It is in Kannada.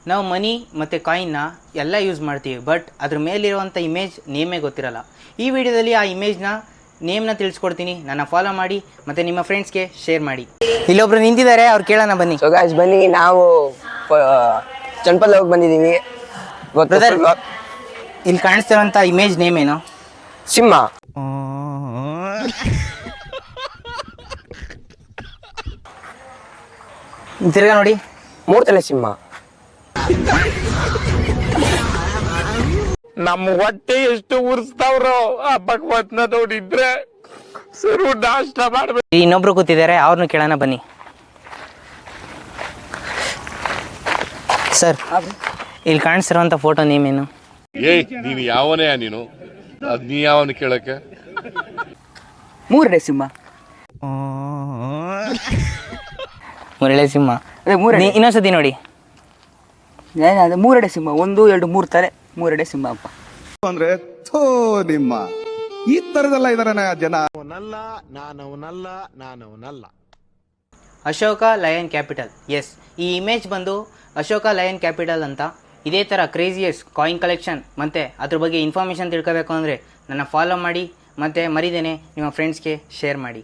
ನಾವು ಮನಿ ಮತ್ತು ಕಾಯಿನ್ನ ಎಲ್ಲ ಯೂಸ್ ಮಾಡ್ತೀವಿ, ಬಟ್ ಅದ್ರ ಮೇಲಿರುವಂಥ ಇಮೇಜ್ ನೇಮೇ ಗೊತ್ತಿರಲ್ಲ. ಈ ವಿಡಿಯೋದಲ್ಲಿ ಆ ಇಮೇಜ್ನ ನೇಮ್ನ ತಿಳಿಸ್ಕೊಡ್ತೀನಿ. ನನ್ನ ಫಾಲೋ ಮಾಡಿ ಮತ್ತು ನಿಮ್ಮ ಫ್ರೆಂಡ್ಸ್ಗೆ ಶೇರ್ ಮಾಡಿ. ಇಲ್ಲೊಬ್ರು ನಿಂತಿದ್ದಾರೆ, ಅವ್ರು ಕೇಳೋಣ ಬನ್ನಿ. ಸೊ ಗಾಯ್ಸ್ ಬನ್ನಿ, ನಾವು ಚನ್ನಪಲ್ಲಿ ಹೋಗಿ ಬಂದಿದ್ದೀವಿ. ಬ್ರದರ್, ಇಲ್ಲಿ ಕಾಣಿಸ್ತಿರೋಂಥ ಇಮೇಜ್ ನೇಮ್ ಏನು? ಸಿಂಹ. ತಿರ್ಗಾ ನೋಡಿ, 3 ತಲೆ ಸಿಂಹ. ನಮ್ಮ ಹೊಟ್ಟೆ ಎಷ್ಟು ಉರ್ಸ್ತಾವ್ರೋ ಆ ಭಗವತ್ನ ನೋಡಿದ್ರೆ ಸರು ನಾಷ್ಟ ಮಾಡ್ಬೇಕು. ಇನ್ನೊಬ್ರು ಕೂತಿದ್ದಾರೆ, ಅವ್ರನ್ನ ಕೇಳೋಣ ಬನ್ನಿ. ಸರ್, ಇಲ್ಲಿ ಕಾಣಿಸ್ತಿರೋಂಥ ಫೋಟೋ ನೇಮ್ ಏನು? ಏಯ್, ನೀನು ಯಾವನೇ ನೀನು? ಅದ್ ನೀ ಯಾವನು ಕೇಳಕ್ಕೆ? 3 ಸಿಂಹ. ಮುರಳೆ ಸಿಂಹ. ಅದೇ 3 ಇನ್ನೊಂದ್ಸತಿ ನೋಡಿ. ಅದು 3 ಸಿಂಹ. 1 2 3 ತಲೆ, 3 ಸಿಂಹ ಅಪ್ಪ. ಅಂದ್ರೆ ಥೋ ನಿಮ್ಮ ಈ ತರದೆಲ್ಲ ಇದಾರೆ ಜನ. ನಾನವನಲ್ಲ. Ashoka lion capital. ಎಸ್, ಈ ಇಮೇಜ್ ಬಂದು ಅಶೋಕ ಲಯನ್ ಕ್ಯಾಪಿಟಲ್ ಅಂತ. ಇದೇ ಥರ ಕ್ರೇಜಿಯಸ್ ಕಾಯಿನ್ ಕಲೆಕ್ಷನ್ ಮತ್ತು ಅದ್ರ ಬಗ್ಗೆ ಇನ್ಫಾರ್ಮೇಷನ್ ತಿಳ್ಕೋಬೇಕು ಅಂದರೆ ನನ್ನ ಫಾಲೋ ಮಾಡಿ ಮತ್ತು ಮರಿದೇನೆ ನಿಮ್ಮ ಫ್ರೆಂಡ್ಸ್ಗೆ ಶೇರ್ ಮಾಡಿ.